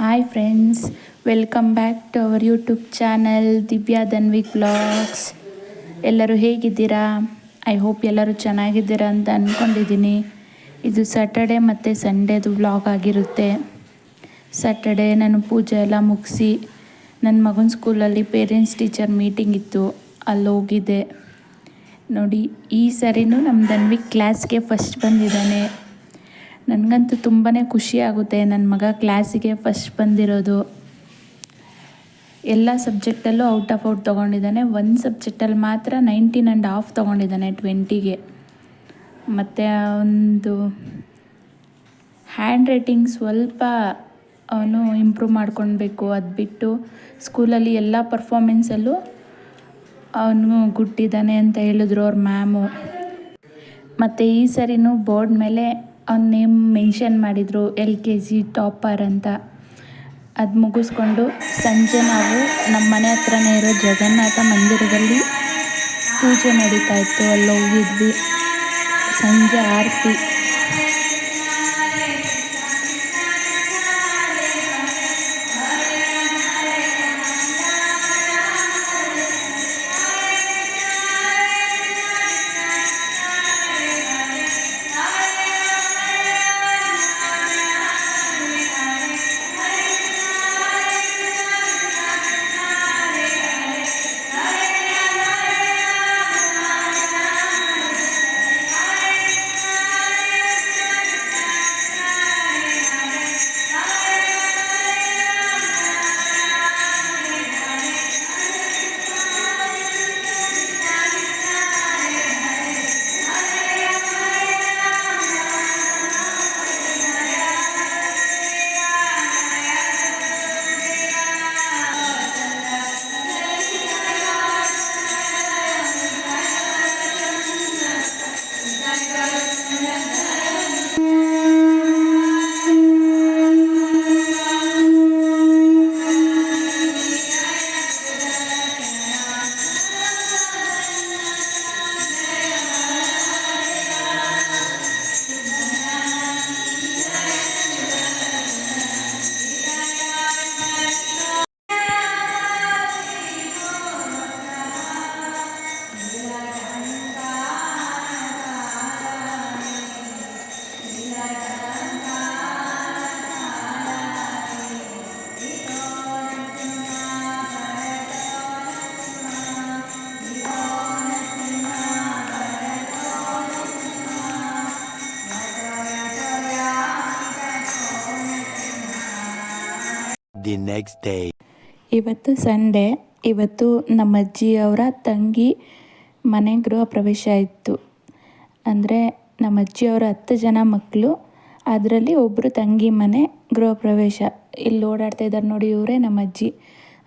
Hi friends, welcome back to our YouTube channel Divya Dhanvik vlogs. ಎಲ್ಲರೂ ಹೇಗಿದ್ದೀರಾ? I hope ಎಲ್ಲರೂ ಚೆನ್ನಾಗಿದ್ದೀರಾ ಅಂತ ಅಂದ್ಕೊಂಡಿದ್ದೀನಿ. ಇದು ಸ್ಯಾಟರ್ಡೆ ಮತ್ತು ಸಂಡೇದು ವ್ಲಾಗ್ ಆಗಿರುತ್ತೆ. ಸ್ಯಾಟರ್ಡೆ ನಾನು ಪೂಜೆ ಎಲ್ಲ ಮುಗಿಸಿ ನನ್ನ ಮಗನ ಸ್ಕೂಲಲ್ಲಿ ಪೇರೆಂಟ್ಸ್ ಟೀಚರ್ ಮೀಟಿಂಗ್ ಇತ್ತು, ಅಲ್ಲಿ ಹೋಗಿದ್ದೆ. ನೋಡಿ, ಈ ಸರಿನೂ ನಮ್ಮ ಧನ್ವಿಕ್ ಕ್ಲಾಸ್ಗೆ ಫಸ್ಟ್ ಬಂದಿದ್ದಾನೆ. ನನಗಂತೂ ತುಂಬಾ ಖುಷಿ ಆಗುತ್ತೆ ನನ್ನ ಮಗ ಕ್ಲಾಸಿಗೆ ಫಸ್ಟ್ ಬಂದಿರೋದು. ಎಲ್ಲ ಸಬ್ಜೆಕ್ಟಲ್ಲೂ ಔಟ್ ಆಫ್ ಔಟ್ ತೊಗೊಂಡಿದ್ದಾನೆ. ಒಂದು ಸಬ್ಜೆಕ್ಟಲ್ಲಿ ಮಾತ್ರ 19.5 ತೊಗೊಂಡಿದ್ದಾನೆ 20ಗೆ. ಮತ್ತು ಒಂದು ಹ್ಯಾಂಡ್ ರೈಟಿಂಗ್ ಸ್ವಲ್ಪ ಅವನು ಇಂಪ್ರೂವ್ ಮಾಡ್ಕೊಳ್ಬೇಕು. ಅದು ಬಿಟ್ಟು ಸ್ಕೂಲಲ್ಲಿ ಎಲ್ಲ ಪರ್ಫಾಮೆನ್ಸಲ್ಲೂ ಅವನು ಗುಟ್ಟಿದ್ದಾನೆ ಅಂತ ಹೇಳಿದ್ರು ಅವ್ರ ಮ್ಯಾಮು. ಮತ್ತು ಈ ಸರಿನೂ ಬೋರ್ಡ್ ಮೇಲೆ ಅವ್ನ ನೇಮ್ ಮೆನ್ಷನ್ ಮಾಡಿದರು, LKG ಟಾಪರ್ ಅಂತ. ಅದು ಮುಗಿಸ್ಕೊಂಡು ಸಂಜೆ ನಾವು ನಮ್ಮ ಮನೆ ಹತ್ರನೇ ಇರೋ ಜಗನ್ನಾಥ ಮಂದಿರದಲ್ಲಿ ಪೂಜೆ ನಡೀತಾ ಇತ್ತು, ಅಲ್ಲಿ ಹೋಗಿದ್ವಿ. ಸಂಜೆ ಆರತಿ. The next day. ಇವತ್ತು ಸಂಡೇ. ಇವತ್ತು ನಮ್ಮ ಅಜ್ಜಿಯವರ ತಂಗಿ ಮನೆ ಗೃಹ ಪ್ರವೇಶ ಇತ್ತು. ಅಂದರೆ ನಮ್ಮ ಅಜ್ಜಿಯವರ 10 ಜನ ಮಕ್ಕಳು, ಅದರಲ್ಲಿ ಒಬ್ಬರು ತಂಗಿ ಮನೆ ಗೃಹ ಪ್ರವೇಶ. ಇಲ್ಲಿ ಓಡಾಡ್ತಾ ಇದ್ದಾರೆ ನೋಡಿ, ಇವರೇ ನಮ್ಮ ಅಜ್ಜಿ.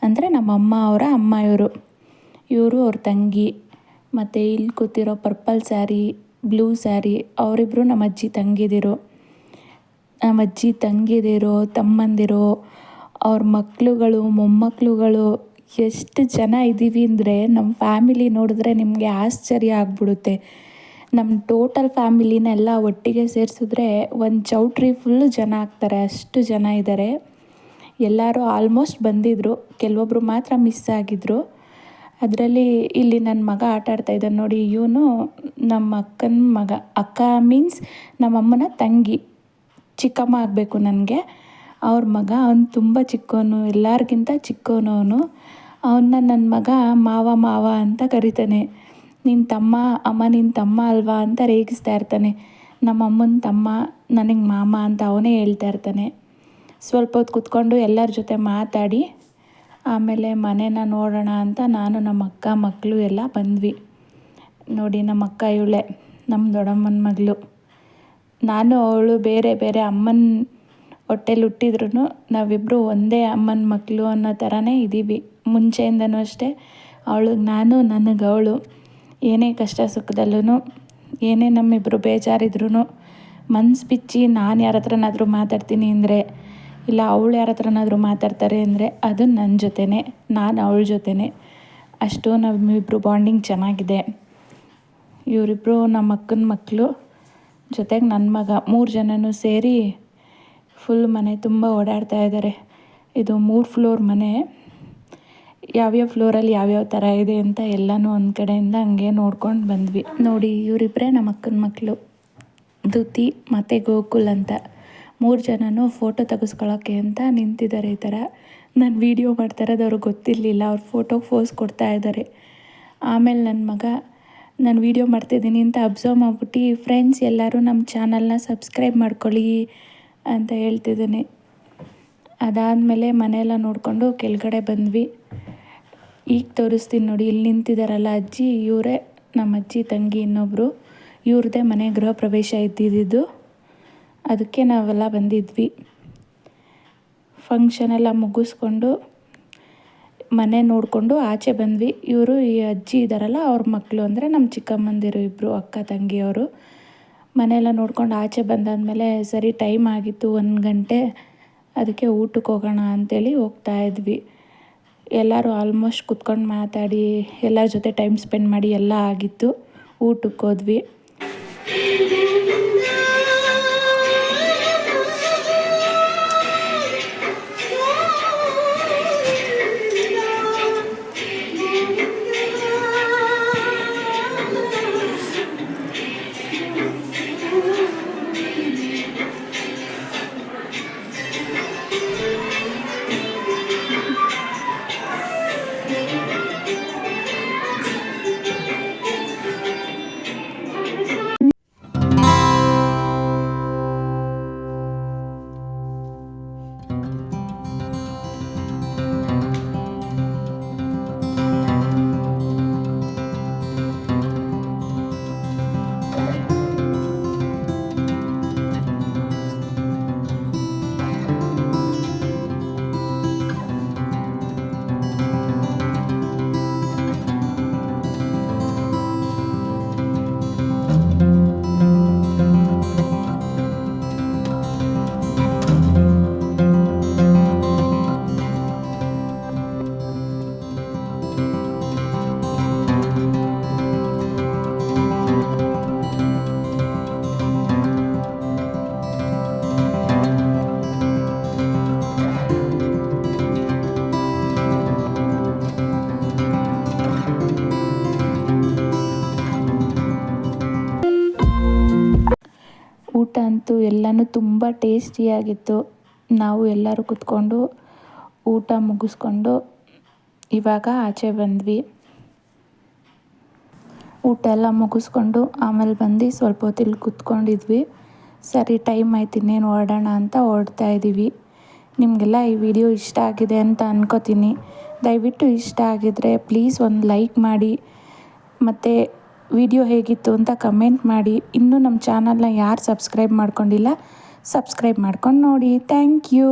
ಅಂದರೆ ನಮ್ಮ ಅಮ್ಮ ಅವರ ಅಮ್ಮ ಇವರು ಅವ್ರ ತಂಗಿ. ಮತ್ತು ಇಲ್ಲಿ ಕೂತಿರೋ ಪರ್ಪಲ್ ಸ್ಯಾರಿ, ಬ್ಲೂ ಸ್ಯಾರಿ, ಅವರಿಬ್ಬರು ನಮ್ಮ ಅಜ್ಜಿ ತಂಗಿದಿರು. ನಮ್ಮ ಅಜ್ಜಿ ತಂಗಿದಿರು, ತಮ್ಮಂದಿರು, ಅವ್ರ ಮಕ್ಕಳುಗಳು, ಮೊಮ್ಮಕ್ಕಳುಗಳು, ಎಷ್ಟು ಜನ ಇದ್ದೀವಿ ಅಂದರೆ ನಮ್ಮ ಫ್ಯಾಮಿಲಿ ನೋಡಿದ್ರೆ ನಿಮಗೆ ಆಶ್ಚರ್ಯ ಆಗ್ಬಿಡುತ್ತೆ. ನಮ್ಮ ಟೋಟಲ್ ಫ್ಯಾಮಿಲಿನೆಲ್ಲ ಒಟ್ಟಿಗೆ ಸೇರಿಸಿದ್ರೆ ಒಂದು ಚೌಟ್ರಿ ಫುಲ್ಲು ಜನ ಆಗ್ತಾರೆ, ಅಷ್ಟು ಜನ ಇದ್ದಾರೆ. ಎಲ್ಲರೂ ಆಲ್ಮೋಸ್ಟ್ ಬಂದಿದ್ದರು, ಕೆಲವೊಬ್ಬರು ಮಾತ್ರ ಮಿಸ್ ಆಗಿದ್ದರು. ಅದರಲ್ಲಿ ಇಲ್ಲಿ ನನ್ನ ಮಗ ಆಟ ಆಡ್ತಾಯಿದ್ದಾನೆ ನೋಡಿ, ಇವನು ನಮ್ಮ ಅಕ್ಕನ ಮಗ. ಅಕ್ಕ ಮೀನ್ಸ್ ನಮ್ಮಮ್ಮನ ತಂಗಿ, ಚಿಕ್ಕಮ್ಮ ಆಗಬೇಕು ನನಗೆ. ಅವ್ರ ಮಗ. ಅವನು ತುಂಬ ಚಿಕ್ಕವನು, ಎಲ್ಲರಿಗಿಂತ ಚಿಕ್ಕವನು ಅವನು. ಅವನ್ನ ನನ್ನ ಮಗ ಮಾವ ಅಂತ ಕರಿತಾನೆ. ನಿನ್ನ ತಮ್ಮ ಅಮ್ಮ, ನಿನ್ನ ತಮ್ಮ ಅಲ್ವಾ ಅಂತ ರೇಗಿಸ್ತಾ ಇರ್ತಾನೆ. ನಮ್ಮ ಅಮ್ಮನ ತಮ್ಮ, ನನಗೆ ಮಾಮ ಅಂತ ಅವನೇ ಹೇಳ್ತಾ ಇರ್ತಾನೆ. ಸ್ವಲ್ಪ ಹೊತ್ತು ಕೂತ್ಕೊಂಡು ಎಲ್ಲರ ಜೊತೆ ಮಾತಾಡಿ ಆಮೇಲೆ ಮನೇನ ನೋಡೋಣ ಅಂತ ನಾನು ನಮ್ಮ ಅಕ್ಕ ಮಕ್ಕಳು ಎಲ್ಲ ಬಂದ್ವಿ. ನೋಡಿ, ನಮ್ಮ ಅಕ್ಕ ಇವಳೆ, ನಮ್ಮ ದೊಡ್ಡಮ್ಮನ ಮಗಳು. ನಾನು ಅವಳು ಬೇರೆ ಬೇರೆ ಅಮ್ಮನ ಹೊಟ್ಟೆಲಿ ಹುಟ್ಟಿದ್ರು ನಾವಿಬ್ಬರು ಒಂದೇ ಅಮ್ಮನ ಮಕ್ಕಳು ಅನ್ನೋ ಥರನೇ ಇದ್ದೀವಿ. ಮುಂಚೆಯಿಂದನೂ ಅಷ್ಟೇ, ಅವಳಿಗೆ ನಾನು, ನನಗೆ ಅವಳು. ಏನೇ ಕಷ್ಟ ಸುಖದಲ್ಲೂ, ಏನೇ ನಮ್ಮಿಬ್ಬರು ಬೇಜಾರಿದ್ರೂ ಮನ್ಸು ಬಿಚ್ಚಿ ನಾನು ಯಾರ ಹತ್ರನಾದರೂ ಮಾತಾಡ್ತೀನಿ ಅಂದರೆ, ಇಲ್ಲ ಅವಳು ಯಾರ ಹತ್ರನಾದರೂ ಮಾತಾಡ್ತಾರೆ ಅಂದರೆ ಅದು ನನ್ನ ಜೊತೆನೇ, ನಾನು ಅವಳ ಜೊತೆನೇ. ಅಷ್ಟು ನಮ್ಮಿಬ್ಬರು ಬಾಂಡಿಂಗ್ ಚೆನ್ನಾಗಿದೆ. ಇವರಿಬ್ಬರು ನಮ್ಮ ಅಕ್ಕನ ಮಕ್ಕಳು, ಜೊತೆಗೆ ನನ್ನ ಮಗ, 3 ಜನನೂ ಸೇರಿ ಫುಲ್ ಮನೆ ತುಂಬ ಓಡಾಡ್ತಾ ಇದ್ದಾರೆ. ಇದು 3 ಫ್ಲೋರ್ ಮನೆ. ಯಾವ್ಯಾವ ಫ್ಲೋರಲ್ಲಿ ಯಾವ್ಯಾವ ಥರ ಇದೆ ಅಂತ ಎಲ್ಲನೂ ಒಂದು ಕಡೆಯಿಂದ ಹಂಗೆ ನೋಡ್ಕೊಂಡು ಬಂದ್ವಿ. ನೋಡಿ ಇವರಿಬ್ಬರೇ ನಮ್ಮ ಅಕ್ಕನ ಮಕ್ಕಳು, ಧೃತಿ ಮತ್ತು ಗೋಕುಲ್ ಅಂತ. 3 ಜನನೂ ಫೋಟೋ ತೆಗೆಸ್ಕೊಳ್ಳೋಕ್ಕೆ ಅಂತ ನಿಂತಿದ್ದಾರೆ. ಈ ಥರ ನಾನು ವೀಡಿಯೋ ಮಾಡ್ತಾ ಇರೋದು ಅವ್ರಿಗೆ ಗೊತ್ತಿರಲಿಲ್ಲ. ಅವ್ರು ಫೋಟೋಗೆ ಫೋಸ್ ಕೊಡ್ತಾ ಇದ್ದಾರೆ. ಆಮೇಲೆ ನನ್ನ ಮಗ ನಾನು ವೀಡಿಯೋ ಮಾಡ್ತಿದ್ದೀನಿ ಅಂತ ಅಬ್ಸರ್ವ್ ಮಾಡ್ಬಿಟ್ಟು, ಫ್ರೆಂಡ್ಸ್ ಎಲ್ಲರೂ ನಮ್ಮ ಚಾನಲ್ನ ಸಬ್ಸ್ಕ್ರೈಬ್ ಮಾಡ್ಕೊಳ್ಳಿ ಅಂತ ಹೇಳ್ತಿದ್ದೀನಿ. ಅದಾದಮೇಲೆ ಮನೆಯೆಲ್ಲ ನೋಡಿಕೊಂಡು ಕೆಳಗಡೆ ಬಂದ್ವಿ. ಈಗ ತೋರಿಸ್ತೀನಿ ನೋಡಿ, ಇಲ್ಲಿ ನಿಂತಿದ್ದಾರಲ್ಲ ಅಜ್ಜಿ, ಇವರೇ ನಮ್ಮ ಅಜ್ಜಿ ತಂಗಿ ಇನ್ನೊಬ್ಬರು. ಇವ್ರದ್ದೇ ಮನೆ ಗೃಹ ಪ್ರವೇಶ ಇದ್ದಿದ್ದು, ಅದಕ್ಕೆ ನಾವೆಲ್ಲ ಬಂದಿದ್ವಿ. ಫಂಕ್ಷನೆಲ್ಲ ಮುಗಿಸ್ಕೊಂಡು ಮನೆ ನೋಡಿಕೊಂಡು ಆಚೆ ಬಂದ್ವಿ. ಇವರು ಈ ಅಜ್ಜಿ ಇದ್ದಾರಲ್ಲ ಅವ್ರ ಮಕ್ಕಳು, ಅಂದರೆ ನಮ್ಮ ಚಿಕ್ಕಮ್ಮಂದಿರು ಇಬ್ಬರು ಅಕ್ಕ ತಂಗಿಯವರು. ಮನೆಯೆಲ್ಲ ನೋಡ್ಕೊಂಡು ಆಚೆ ಬಂದಾದಮೇಲೆ ಸರಿ ಟೈಮ್ ಆಗಿತ್ತು 1 ಗಂಟೆ. ಅದಕ್ಕೆ ಊಟಕ್ಕೆ ಹೋಗೋಣ ಅಂಥೇಳಿ ಹೋಗ್ತಾ ಇದ್ವಿ. ಎಲ್ಲರೂ ಆಲ್ಮೋಸ್ಟ್ ಕುತ್ಕೊಂಡು ಮಾತಾಡಿ ಎಲ್ಲರ ಜೊತೆ ಟೈಮ್ ಸ್ಪೆಂಡ್ ಮಾಡಿ ಎಲ್ಲ ಆಗಿತ್ತು. ಊಟಕ್ಕೆ ಹೋದ್ವಿ. ಊಟ ಅಂತೂ ಎಲ್ಲನೂ ತುಂಬ ಟೇಸ್ಟಿಯಾಗಿತ್ತು. ನಾವು ಎಲ್ಲರೂ ಕೂತ್ಕೊಂಡು ಊಟ ಮುಗಿಸ್ಕೊಂಡು ಇವಾಗ ಆಚೆ ಬಂದ್ವಿ. ಊಟ ಎಲ್ಲ ಮುಗಿಸ್ಕೊಂಡು ಆಮೇಲೆ ಬಂದು ಸ್ವಲ್ಪ ಹೊತ್ತು ಇಲ್ಲಿ ಕೂತ್ಕೊಂಡಿದ್ವಿ. ಸರಿ ಟೈಮ್ ಆಯ್ತು, ಇನ್ನೇನು ಹೊರಡೋಣ ಅಂತ ಹೊರಡ್ತಾ ಇದ್ದೀವಿ. ನಿಮಗೆಲ್ಲ ಈ ವಿಡಿಯೋ ಇಷ್ಟ ಆಗಿದೆ ಅಂತ ಅನ್ಕೋತೀನಿ. ದಯವಿಟ್ಟು ಇಷ್ಟ ಆಗಿದರೆ ಪ್ಲೀಸ್ ಒಂದು ಲೈಕ್ ಮಾಡಿ, ಮತ್ತು ವಿಡಿಯೋ ಹೇಗಿತ್ತು ಅಂತ ಕಮೆಂಟ್ ಮಾಡಿ. ಇನ್ನೂ ನಮ್ಮ ಚಾನಲ್ನ ಯಾರು ಸಬ್ಸ್ಕ್ರೈಬ್ ಮಾಡ್ಕೊಂಡಿಲ್ಲ, ಸಬ್ಸ್ಕ್ರೈಬ್ ಮಾಡ್ಕೊಂಡು ನೋಡಿ. Thank you.